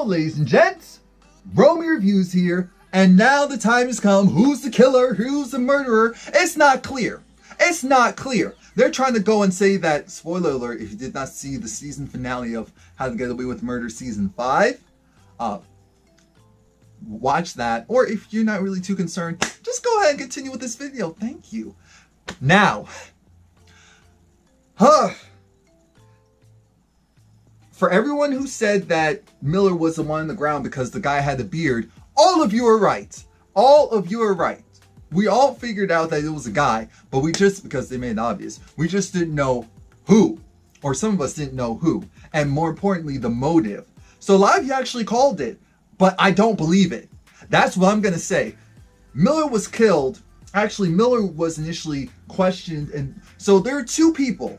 Well, ladies and gents, Romie Reviews here, and now the time has come. Who's the killer? Who's the murderer? It's not clear. It's not clear. They're trying to go and say that, spoiler alert, if you did not see the season finale of How to Get Away with Murder Season 5, watch that. Or if you're not really too concerned, just go ahead and continue with this video. Thank you. Now, for everyone who said that Miller was the one on the ground because the guy had a beard, all of you are right. All of you are right. We all figured out that it was a guy, but we just, because they made it obvious, we just didn't know who, or some of us didn't know who, and more importantly, the motive. So a lot of you actually called it, but I don't believe it. That's what I'm going to say. Miller was killed. Actually, Miller was initially questioned, and so there are two people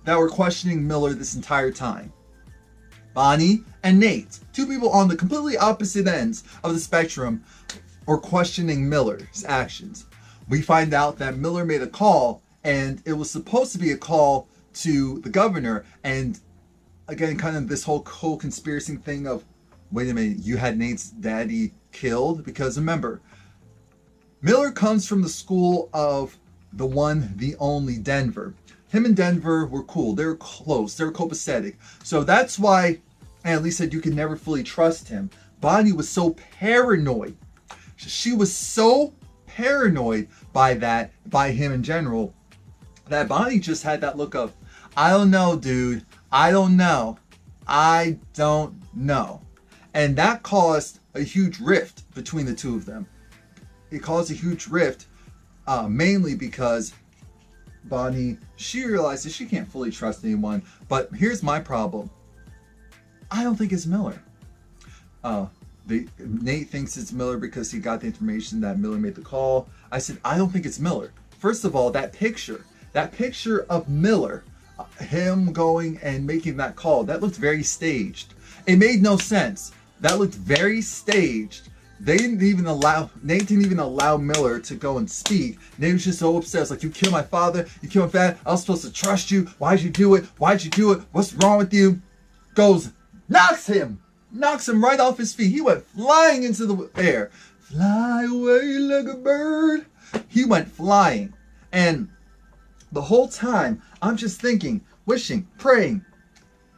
that were questioning Miller this entire time. Bonnie and Nate, two people on the completely opposite ends of the spectrum, or questioning Miller's actions. We find out that Miller made a call, and it was supposed to be a call to the governor, and again, kind of this whole conspiracy thing of, wait a minute, you had Nate's daddy killed? Because remember, Miller comes from the school of the one, the only Denver. Him and Denver were cool. They were close. They were copacetic. So that's why, and at least said you could never fully trust him. Bonnie was so paranoid. She was so paranoid by that, by him in general, that Bonnie just had that look of, I don't know, dude. I don't know. I don't know. And that caused a huge rift between the two of them. It caused a huge rift, mainly because Bonnie, she realized that she can't fully trust anyone. But here's my problem. I don't think it's Miller. Nate thinks it's Miller because he got the information that Miller made the call. I said, I don't think it's Miller. First of all, that picture of Miller, him going and making that call, that looked very staged. It made no sense. That looked very staged. Nate didn't even allow Miller to go and speak. Nate was just so upset. It's like, you killed my father, you killed my dad, I was supposed to trust you. Why'd you do it? Why'd you do it? What's wrong with you? Goes, knocks him right off his feet. He went flying into the air. Fly away like a bird. He went flying. And the whole time, I'm just thinking, wishing, praying,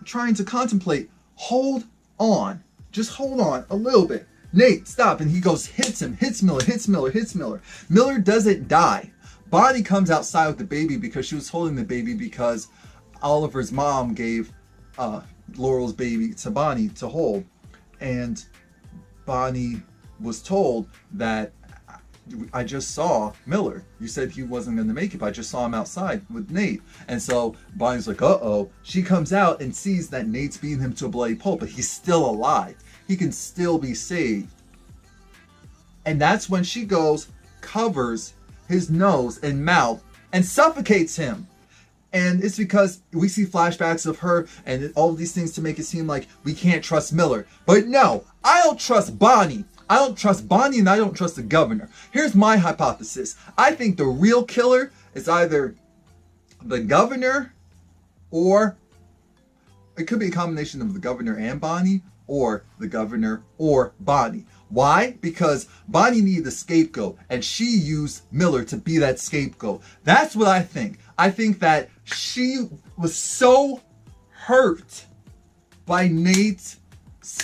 trying to contemplate, hold on. Just hold on a little bit. Nate, stop. And he goes, hits him, hits Miller, hits Miller, hits Miller. Miller doesn't die. Bonnie comes outside with the baby because she was holding the baby because Oliver's mom gave Laurel's baby to Bonnie to hold. And Bonnie was told that, I just saw Miller. You said he wasn't going to make it, but I just saw him outside with Nate. And so Bonnie's like, uh-oh. She comes out and sees that Nate's beating him to a bloody pulp, but he's still alive. He can still be saved. And that's when she goes, covers his nose and mouth, and suffocates him. And it's because we see flashbacks of her and all of these things to make it seem like we can't trust Miller. But no, I don't trust Bonnie. I don't trust Bonnie, and I don't trust the governor. Here's my hypothesis. I think the real killer is either the governor, or it could be a combination of the governor and Bonnie, or the governor or Bonnie. Why? Because Bonnie needed a scapegoat, and she used Miller to be that scapegoat. That's what I think. I think that she was so hurt by Nate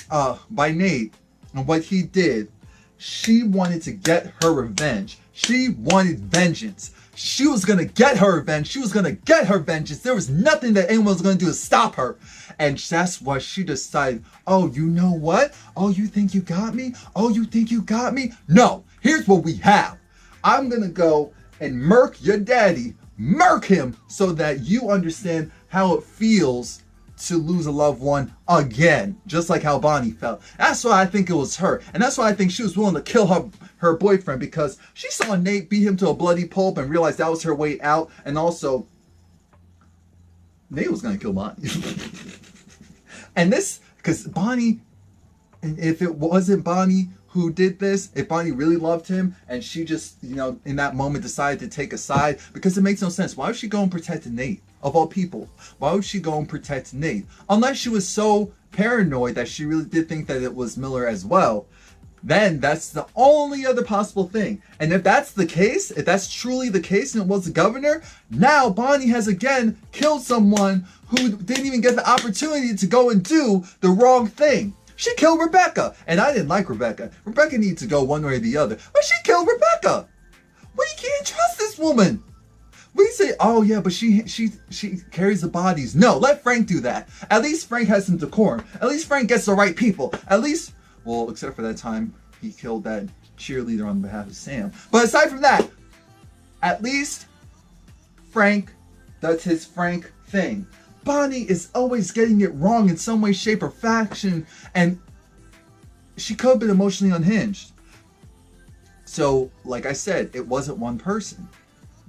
and what he did. She wanted to get her revenge. She wanted vengeance. She was going to get her revenge. She was going to get her vengeance. There was nothing that anyone was going to do to stop her. And that's why she decided, oh, you know what? Oh, you think you got me? Oh, you think you got me? No, here's what we have. I'm going to go and murk your daddy. Murk him so that you understand how it feels to lose a loved one again, just like how Bonnie felt. That's why I think it was her. And that's why I think she was willing to kill her boyfriend, because she saw Nate beat him to a bloody pulp and realized that was her way out. And also, Nate was going to kill Bonnie. And this, because Bonnie, and if it wasn't Bonnie who did this, if Bonnie really loved him and she just, you know, in that moment decided to take a side, because it makes no sense. Why would she go and protect Nate? Of all people, why would she go and protect Nate? Unless she was so paranoid that she really did think that it was Miller as well, then that's the only other possible thing. And if that's the case, if that's truly the case and it was the governor, now Bonnie has again killed someone who didn't even get the opportunity to go and do the wrong thing. She killed Rebecca, and I didn't like Rebecca. Rebecca needs to go one way or the other, but she killed Rebecca. Well, you can't trust this woman. We say, oh yeah, but she carries the bodies. No, let Frank do that. At least Frank has some decorum. At least Frank gets the right people. At least, well, except for that time he killed that cheerleader on behalf of Sam. But aside from that, at least Frank does his Frank thing. Bonnie is always getting it wrong in some way, shape, or fashion, and she could have been emotionally unhinged. So, like I said, it wasn't one person.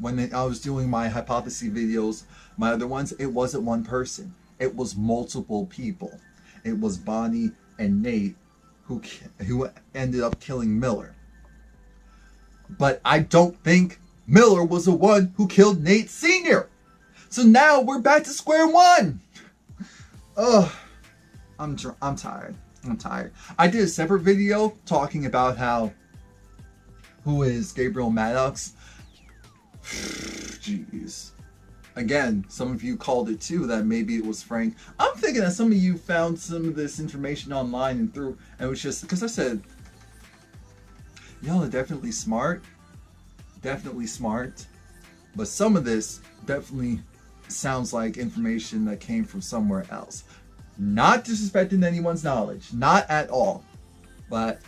When I was doing my hypothesis videos, my other ones, it wasn't one person. It was multiple people. It was Bonnie and Nate who ended up killing Miller. But I don't think Miller was the one who killed Nate Sr. So now we're back to square one. Ugh, I'm tired. I'm tired. I did a separate video talking about who is Gabriel Maddox. Jeez. Again, some of you called it too, that maybe it was Frank. I'm thinking that some of you found some of this information online and it was just because I said, y'all are definitely smart. Definitely smart. But some of this definitely sounds like information that came from somewhere else. Not disrespecting anyone's knowledge, not at all. But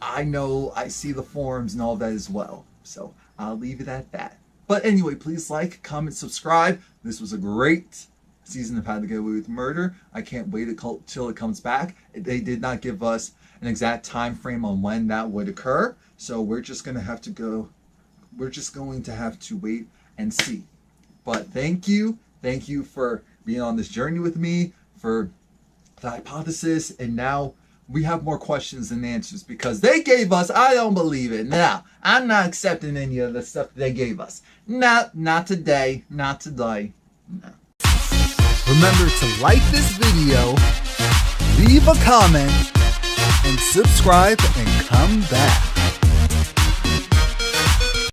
I know I see the forums and all that as well. So I'll leave it at that. But anyway, please like, comment, subscribe. This was a great season of How to Get Away with Murder. I can't wait till it comes back. They did not give us an exact time frame on when that would occur. So we're just going to have to go. We're just going to have to wait and see. But thank you. Thank you for being on this journey with me, for the hypothesis. And now we have more questions than answers because they gave us, I don't believe it. No, I'm not accepting any of the stuff they gave us. No, not today. Not today. No. Remember to like this video, leave a comment, and subscribe and come back.